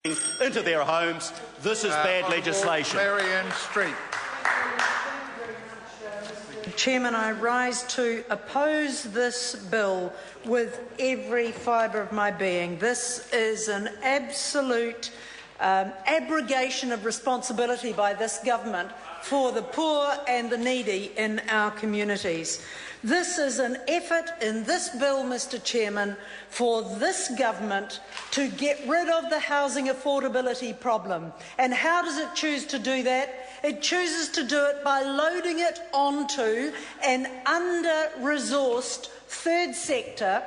into their homes. This is bad legislation. Marianne Street. Chairman, I rise to oppose this bill with every fibre of my being. This is an absolute abrogation of responsibility by this government for the poor and the needy in our communities. This is an effort in this bill, Mr Chairman, for this government to get rid of the housing affordability problem. And how does it choose to do that? It chooses to do it by loading it onto an under-resourced third sector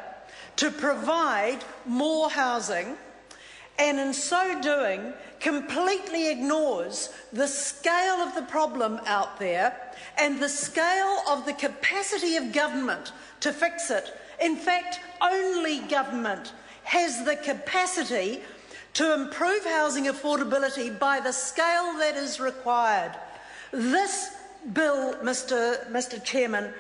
to provide more housing, and in so doing completely ignores the scale of the problem out there and the scale of the capacity of government to fix it. In fact, only government has the capacity to improve housing affordability by the scale that is required. This bill, Mr Chairman,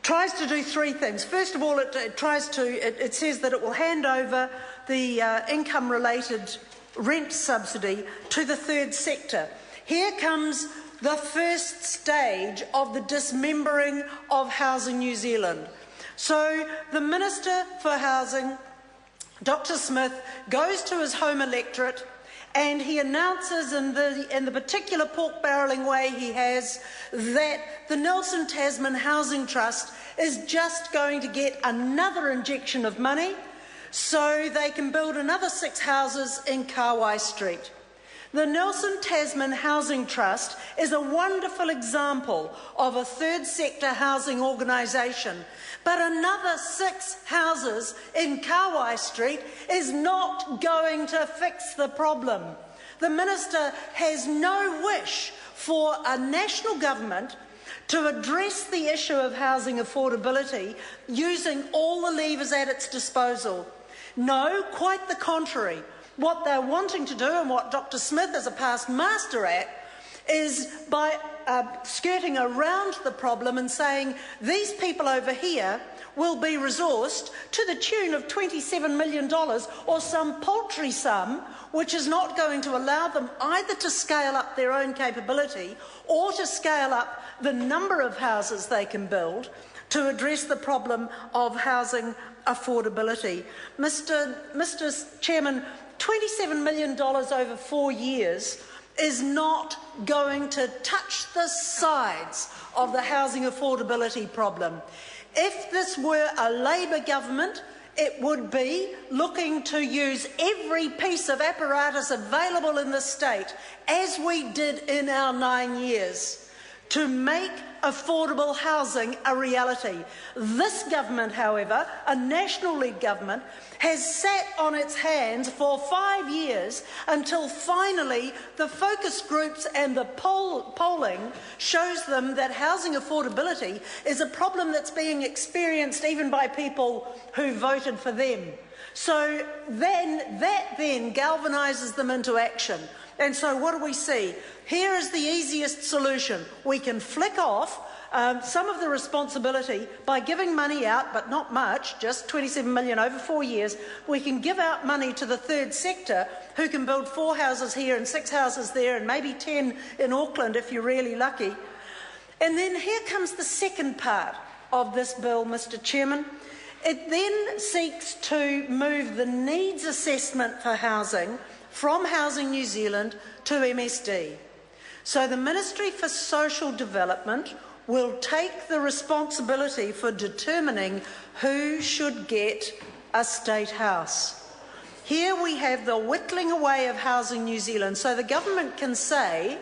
tries to do three things. First of all, it says that it will hand over the income-related rent subsidy to the third sector. Here comes the first stage of the dismembering of Housing New Zealand. So the Minister for Housing, Dr Smith, goes to his home electorate and he announces in the particular pork-barrelling way he has that the Nelson Tasman Housing Trust is just going to get another injection of money so they can build another 6 houses in Kawai Street. The Nelson Tasman Housing Trust is a wonderful example of a third sector housing organisation, but another 6 houses in Kawai Street is not going to fix the problem. The Minister has no wish for a national government to address the issue of housing affordability using all the levers at its disposal. No, quite the contrary. What they're wanting to do, and what Dr Smith is a past master at, is by skirting around the problem and saying these people over here will be resourced to the tune of $27 million or some paltry sum which is not going to allow them either to scale up their own capability or to scale up the number of houses they can build to address the problem of housing affordability. Mr Chairman, $27 million over 4 years is not going to touch the sides of the housing affordability problem. If this were a Labour government, it would be looking to use every piece of apparatus available in the state, as we did in our 9 years, to make affordable housing a reality. This government, however, a national-led government, has sat on its hands for 5 years until finally the focus groups and the polling shows them that housing affordability is a problem that's being experienced even by people who voted for them. So that then galvanises them into action. And so what do we see? Here is the easiest solution. We can flick off some of the responsibility by giving money out, but not much, just $27 million over 4 years. We can give out money to the third sector, who can build 4 houses here and 6 houses there and maybe 10 in Auckland if you're really lucky. And then here comes the second part of this bill, Mr Chairman. It then seeks to move the needs assessment for housing from Housing New Zealand to MSD. So the Ministry for Social Development will take the responsibility for determining who should get a state house. Here we have the whittling away of Housing New Zealand, so the government can say,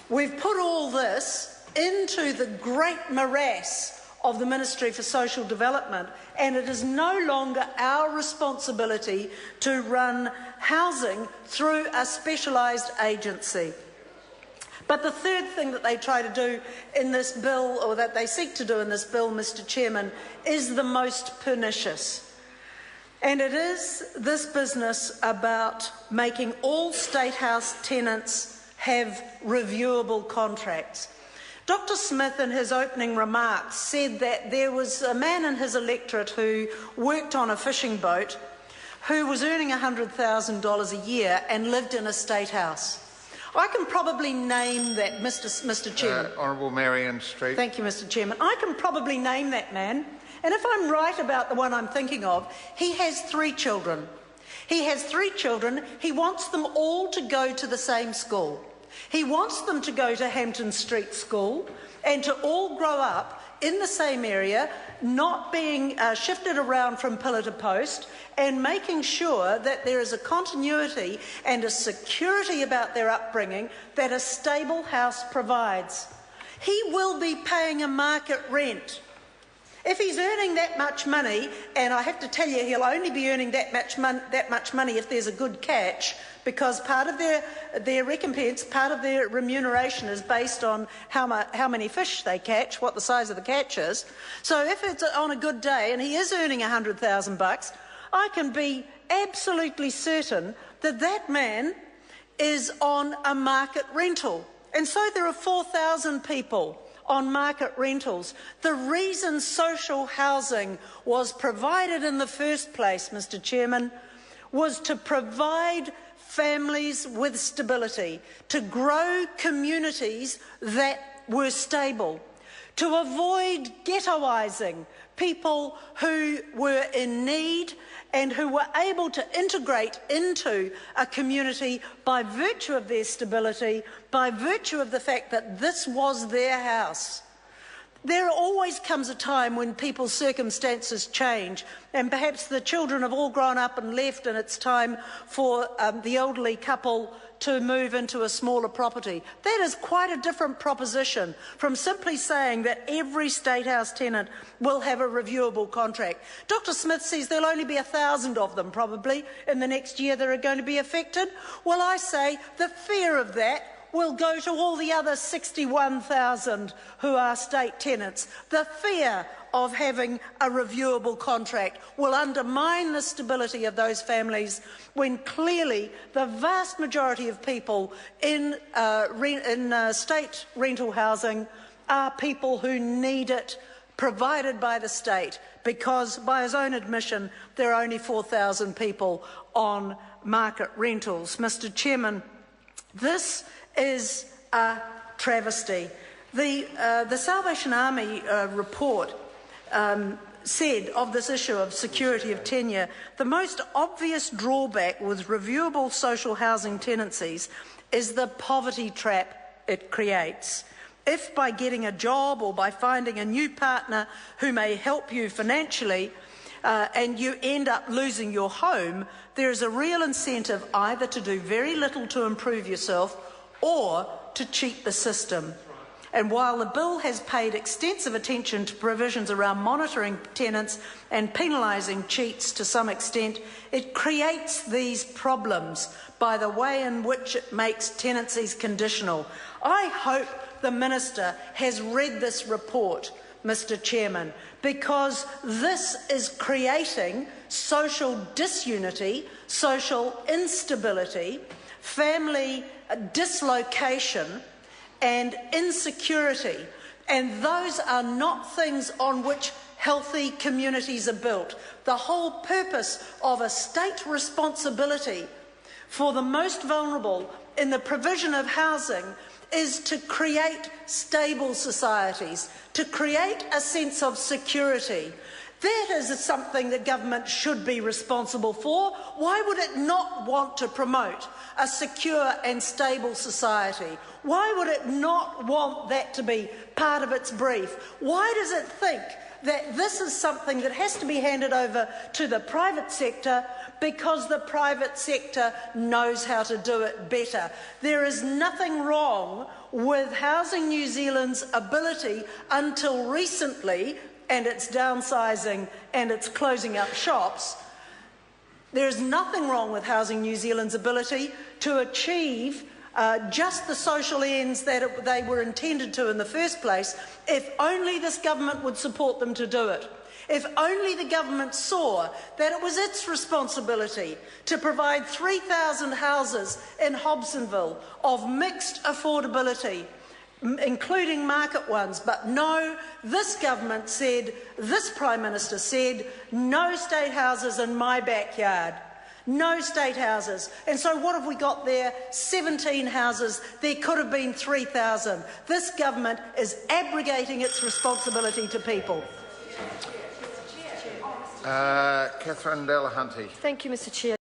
we've put all this into the great morass of the Ministry for Social Development, and it is no longer our responsibility to run housing through a specialised agency. But the third thing that they try to do in this bill, or that they seek to do in this bill, Mr Chairman, is the most pernicious. And it is this business about making all State House tenants have reviewable contracts. Dr Smith, in his opening remarks, said that there was a man in his electorate who worked on a fishing boat who was earning $100,000 a year and lived in a state house. I can probably name that, Mr. Chairman. Honourable Marion Street. Thank you, Mr. Chairman. I can probably name that man, and if I'm right about the one I'm thinking of, he has 3 children. He has 3 children. He wants them all to go to the same school. He wants them to go to Hampton Street School and to all grow up in the same area, not being shifted around from pillar to post, and making sure that there is a continuity and a security about their upbringing that a stable house provides. He will be paying a market rent. If he's earning that much money, and I have to tell you he'll only be earning that much money if there's a good catch, because part of their recompense, part of their remuneration is based on how many fish they catch, what the size of the catch is. So if it's on a good day and he is earning $100,000, I can be absolutely certain that that man is on a market rental. And so there are 4,000 people on market rentals. The reason social housing was provided in the first place, Mr. Chairman, was to provide families with stability, to grow communities that were stable, to avoid ghettoising people who were in need and who were able to integrate into a community by virtue of their stability, by virtue of the fact that this was their house. There always comes a time when people's circumstances change, and perhaps the children have all grown up and left, and it's time for the elderly couple to move into a smaller property. That is quite a different proposition from simply saying that every State House tenant will have a reviewable contract. Dr. Smith says there'll only be 1,000 of them probably in the next year that are going to be affected. Well, I say the fear of that will go to all the other 61,000 who are state tenants. The fear of having a reviewable contract will undermine the stability of those families when clearly the vast majority of people in state rental housing are people who need it provided by the state, because by his own admission there are only 4,000 people on market rentals. Mr. Chairman, this is a travesty. The Salvation Army report said of this issue of security of tenure, the most obvious drawback with reviewable social housing tenancies is the poverty trap it creates. If by getting a job or by finding a new partner who may help you financially and you end up losing your home, there is a real incentive either to do very little to improve yourself or to cheat the system. And while the bill has paid extensive attention to provisions around monitoring tenants and penalising cheats to some extent, it creates these problems by the way in which it makes tenancies conditional. I hope the Minister has read this report, Mr. Chairman, because this is creating social disunity, social instability, family dislocation and insecurity, and those are not things on which healthy communities are built. The whole purpose of a state responsibility for the most vulnerable in the provision of housing is to create stable societies, to create a sense of security. That is something that government should be responsible for. Why would it not want to promote a secure and stable society? Why would it not want that to be part of its brief? Why does it think that this is something that has to be handed over to the private sector because the private sector knows how to do it better? There is nothing wrong with Housing New Zealand's ability until recently, and it's downsizing and it's closing up shops. There is nothing wrong with Housing New Zealand's ability to achieve just the social ends that they were intended to in the first place, if only this government would support them to do it. If only the government saw that it was its responsibility to provide 3,000 houses in Hobsonville of mixed affordability, including market ones. But no, this government said, this Prime Minister said, no state houses in my backyard. no state houses. And so what have we got there? 17 houses. There could have been 3,000. This government is abrogating its responsibility to people. Catherine Delahunty. Thank you, Mr Chair.